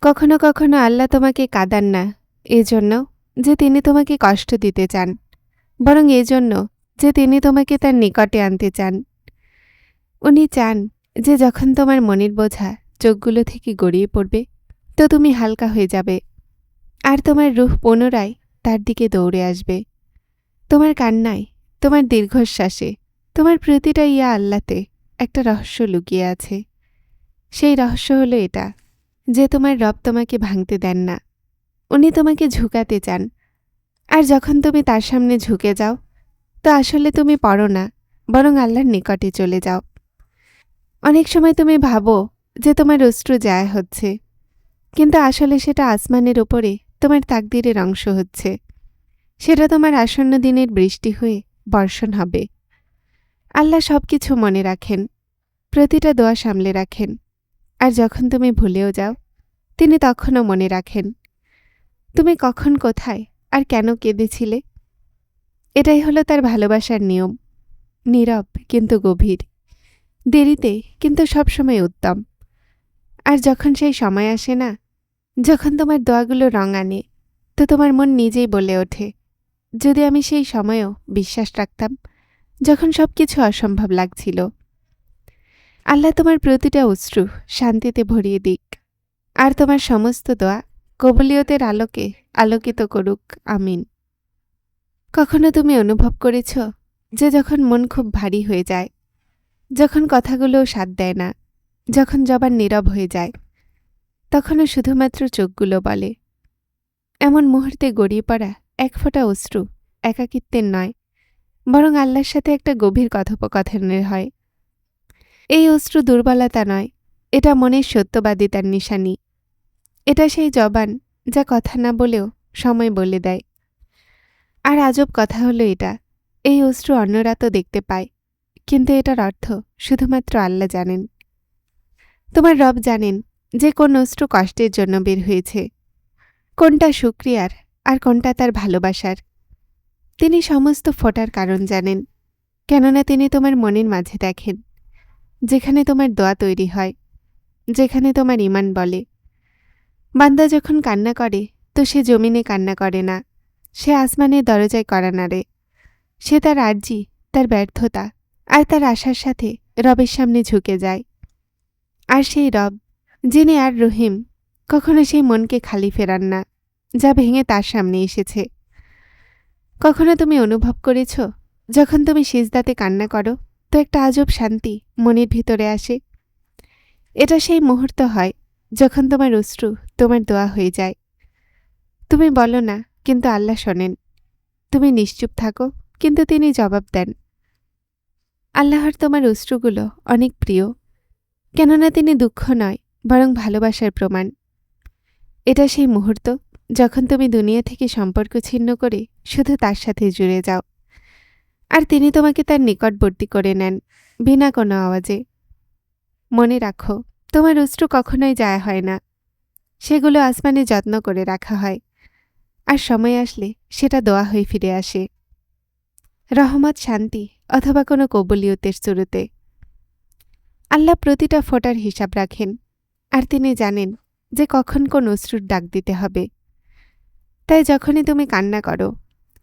কখনো কখনো আল্লাহ তোমাকে কাঁদান না এজন্য যে তিনি তোমাকে কষ্ট দিতে চান, বরং এজন্য যে তিনি তোমাকে তার নিকটে আনতে চান। উনি চান যে যখন তোমার মনের বোঝা চোখগুলো থেকে গড়িয়ে পড়বে, তো তুমি হালকা হয়ে যাবে, আর তোমার রূহ পুনরায় তার দিকে দৌড়ে আসবে। তোমার কান্নায়, তোমার দীর্ঘশ্বাসে, তোমার প্রতিটা ইয়া আল্লাহতে একটা রহস্য লুকিয়ে আছে। সেই রহস্য হলো এটা যে তোমার রব তোমাকে ভাঙতে দেন না, উনি তোমাকে ঝুঁকাতে চান। আর যখন তুমি তার সামনে ঝুঁকে যাও, তো আসলে তুমি পড়ো না, বরং আল্লাহর নিকটে চলে যাও। অনেক সময় তুমি ভাবো যে তোমার অশ্রু জায় হচ্ছে, কিন্তু আসলে সেটা আসমানের ওপরে তোমার তাকদীরের অংশ হচ্ছে। সেটা তোমার আসন্ন দিনের বৃষ্টি হয়ে বর্ষণ হবে। আল্লাহ সব কিছু মনে রাখেন, প্রতিটা দোয়া সামলে রাখেন। আর যখন তুমি ভুলেও যাও, তিনি তখনও মনে রাখেন তুমি কখন, কোথায় আর কেন কেঁদেছিলে। এটাই হলো তার ভালোবাসার নিয়ম, নীরব কিন্তু গভীর, দেরিতে কিন্তু সবসময় উত্তম। আর যখন সেই সময় আসে না, যখন তোমার দোয়াগুলো রং আনে, তো তোমার মন নিজেই বলে ওঠে, যদি আমি সেই সময়েও বিশ্বাস রাখতাম, যখন সব কিছু অসম্ভব লাগছিল। আল্লাহ তোমার প্রতিটা অশ্রু শান্তিতে ভরিয়ে দিক, আর তোমার সমস্ত দোয়া কবুলিয়তের আলোকে আলোকিত করুক। আমিন। কখনো তুমি অনুভব করেছ যে যখন মন খুব ভারী হয়ে যায়, যখন কথাগুলোও স্বাদ দেয় না, যখন জবান নীরব হয়ে যায়, তখনও শুধুমাত্র চোখগুলো বলে। এমন মুহূর্তে গড়িয়ে পড়া এক ফোঁটা অশ্রু একাকিত্বের নয়, বরং আল্লাহর সাথে একটা গভীর কথোপকথনের হয়। এই অশ্রু দুর্বলতা নয়, এটা মনের সত্যবাদিতার নিশানি। এটা সেই জবান যা কথা না বলেও সময় বলে দেয়। আর আজব কথা হলো এটা, এই অশ্রু অন্যরা তো দেখতে পায়, কিন্তু এটার অর্থ শুধুমাত্র আল্লাহ জানেন। তোমার রব জানেন যে কোন অশ্রু কষ্টের জন্য বের হয়েছে, কোনটা শুকরিয়ার আর কোনটা তার ভালোবাসার। তিনি সমস্ত ফোঁটার কারণ জানেন, কেননা তিনি তোমার মনের মাঝে দেখেন, যেখানে তোমার দোয়া তৈরি হয়, যেখানে তোমার ঈমান বলে। বান্দা যখন কান্না করে, তো সে জমিনে কান্না করে না, সে আসমানের দরজায় কড়া নাড়ে। সে তার আর্জি, তার ব্যর্থতা আর তার আশার সাথে রবের সামনে ঝুঁকে যায়। আর সেই রব, যিনি আর রহিম, কখনো সেই মনকে খালি ফেরান না যা ভেঙে তার সামনে এসেছে। কখনো তুমি অনুভব করেছ, যখন তুমি সিজদাতে কান্না করো, তো একটা আজব শান্তি মনের ভিতরে আসে। এটা সেই মুহূর্ত হয় যখন তোমার অশ্রু তোমার দোয়া হয়ে যায়। তুমি বলো না, কিন্তু আল্লাহ শোনেন। তুমি নিশ্চুপ থাকো, কিন্তু তিনি জবাব দেন। আল্লাহর তোমার অশ্রুগুলো অনেক প্রিয়, কেননা তিনি দুঃখ নয়, বরং ভালোবাসার প্রমাণ। এটা সেই মুহূর্ত যখন তুমি দুনিয়া থেকে সম্পর্ক ছিন্ন করে শুধু তার সাথে জুড়ে যাও, আর তিনি তোমাকে তার নিকটবর্তী করে নেন বিনা কোনো আওয়াজে। মনে রাখো, তোমার অশ্রু কখনোই যায় হয় না, সেগুলো আসমানে যত্ন করে রাখা হয়, আর সময় আসলে সেটা দোয়া হয়ে ফিরে আসে, রহমত, শান্তি অথবা কোনো কবুলিয়তের শুরুতে। আল্লাহ প্রতিটা ফোঁটার হিসাব রাখেন, আর তিনি জানেন যে কখন কোন অশ্রুর ডাক দিতে হবে। তাই যখনই তুমি কান্না করো,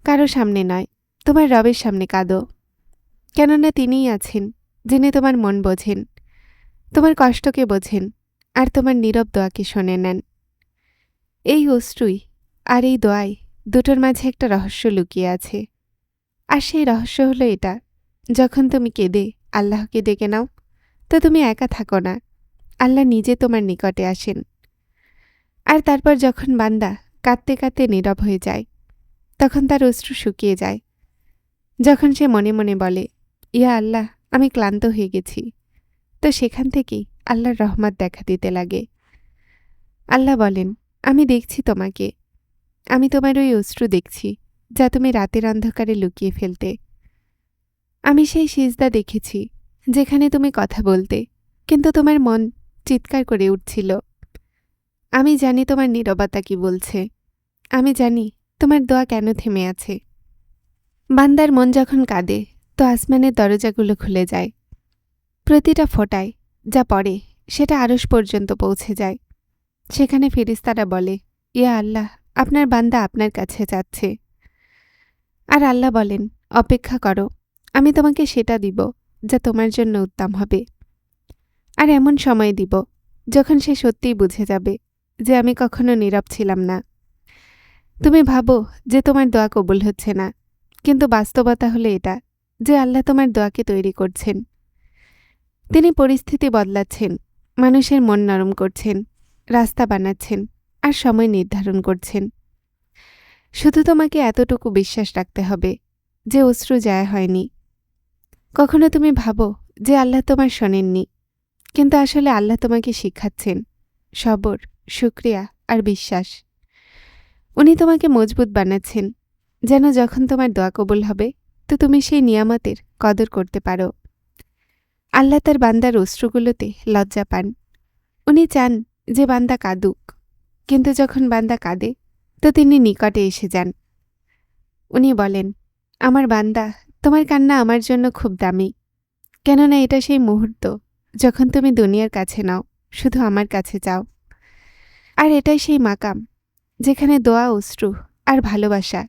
কারো সামনে নয়, তোমার রবের সামনে কাঁদো, কেননা তিনিই আছেন যিনি তোমার মন বোঝেন, তোমার কষ্টকে বোঝেন, আর তোমার নীরব দোয়াকে শোনে নেন। এই অশ্রুই আর এই দোয়াই দুটোর মাঝে একটা রহস্য লুকিয়ে আছে। আর সেই রহস্য হলো এটা, যখন তুমি কেঁদে আল্লাহকে ডেকে নাও, তো তুমি একা থাকো না, আল্লাহ নিজে তোমার নিকটে আসেন। আর তারপর যখন বান্দা কাঁদতে কাঁদতে নীরব হয়ে যায়, তখন তার অশ্রু শুকিয়ে যায়। যখন সে মনে মনে বলে, ইয়া আল্লাহ, আমি ক্লান্ত হয়ে গেছি, তো সেখান থেকেই আল্লাহর রহমত দেখা দিতে লাগে। আল্লাহ বলেন, আমি দেখছি তোমাকে, আমি তোমার ওই অশ্রু দেখছি যা তুমি রাতের অন্ধকারে লুকিয়ে ফেলতে। আমি সেই সিজদা দেখেছি যেখানে তুমি কথা বলতে, কিন্তু তোমার মন চিৎকার করে উঠছিল। আমি জানি তোমার নীরবতা কি বলছে, আমি জানি তোমার দোয়া কেন থেমে আছে। বান্দার মন যখন কাঁদে, তো আসমানের দরজাগুলো খুলে যায়। প্রতিটা ফোঁটায় যা পড়ে সেটা আরশ পর্যন্ত পৌঁছে যায়, সেখানে ফেরেশতারা বলে, ইয়া আল্লাহ, আপনার বান্দা আপনার কাছে যাচ্ছে। আর আল্লাহ বলেন, অপেক্ষা করো, আমি তোমাকে সেটা দিব যা তোমার জন্য উত্তম হবে। আর এমন সময় দিব যখন সে সত্যিই বুঝে যাবে যে আমি কখনো নীরব ছিলাম না। তুমি ভাবো যে তোমার দোয়া কবুল হচ্ছে না, কিন্তু বাস্তবতা হলো এটা যে আল্লাহ তোমার দোয়াকে তৈরি করছেন। তিনি পরিস্থিতি বদলাচ্ছেন, মানুষের মন নরম করছেন, রাস্তা বানাচ্ছেন আর সময় নির্ধারণ করছেন। শুধু তোমাকে এতটুকু বিশ্বাস রাখতে হবে যে অশ্রু যায় হয়নি। কখনো তুমি ভাবো যে আল্লাহ তোমার শোনেননি, কিন্তু আসলে আল্লাহ তোমাকে শিখাচ্ছেন সবর, শুকরিয়া আর বিশ্বাস। উনি তোমাকে মজবুত বানাচ্ছেন যেন যখন তোমার দোয়া কবুল হবে তো তুমি সেই নিয়ামতের কদর করতে পারো। আল্লাহ তার বান্দার অশ্রুগুলোতে লজ্জা পান। উনি চান যে বান্দা কাঁদুক, কিন্তু যখন বান্দা কাঁদে তো তিনি নিকটে এসে যান। উনি বলেন, আমার বান্দা, তোমার কান্না আমার জন্য খুব দামি, কেননা এটা সেই মুহূর্ত যখন তুমি দুনিয়ার কাছে নাও, শুধু আমার কাছে যাও। আর এটাই সেই মাকাম যেখানে দোয়া, অশ্রু আর ভালোবাসা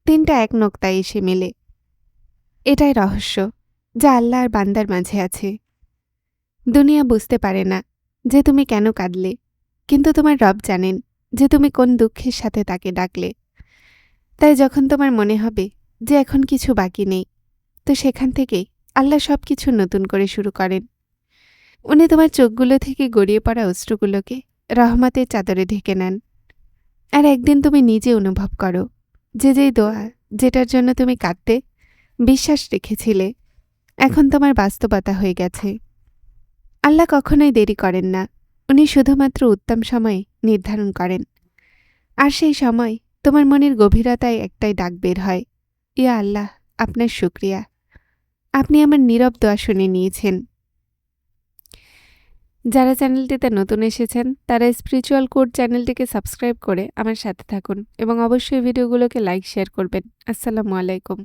তিনটা এক নোক্তায় এসে মেলে। এটাই রহস্য যা আল্লাহ আর বান্দার মাঝে আছে। দুনিয়া বুঝতে পারে না যে তুমি কেন কাঁদলে, কিন্তু তোমার রব জানেন যে তুমি কোন দুঃখের সাথে তাকে ডাকলে। তাই যখন তোমার মনে হবে যে এখন কিছু বাকি নেই, তো সেখান থেকেই আল্লাহ সব কিছু নতুন করে শুরু করেন। উনি তোমার চোখগুলো থেকে গড়িয়ে পড়া অশ্রুগুলোকে রহমতের চাদরে ঢেকে নেন। আর একদিন তুমি নিজে অনুভব করো যে যেই দোয়া, যেটার জন্য তুমি কাঁদতে বিশ্বাস রেখেছিলে, এখন তোমার বাস্তবতা হয়ে গেছে। আল্লাহ কখনোই দেরি করেন না, উনি শুধুমাত্র উত্তম সময় নির্ধারণ করেন। আর সেই সময় তোমার মনের গভীরতায় একটাই ডাক বের হয়, ইয়া আল্লাহ, আপনার শুকরিয়া, আপনি আমার নীরব দোয়া শুনে নিয়েছেন। যারা চ্যানেলটিতে নতুন এসেছেন তারা স্পিরিচুয়াল কোড চ্যানেলটিকে সাবস্ক্রাইব করে আমার সাথে থাকুন এবং অবশ্যই ভিডিওগুলোকে লাইক শেয়ার করবেন। আসসালামু আলাইকুম।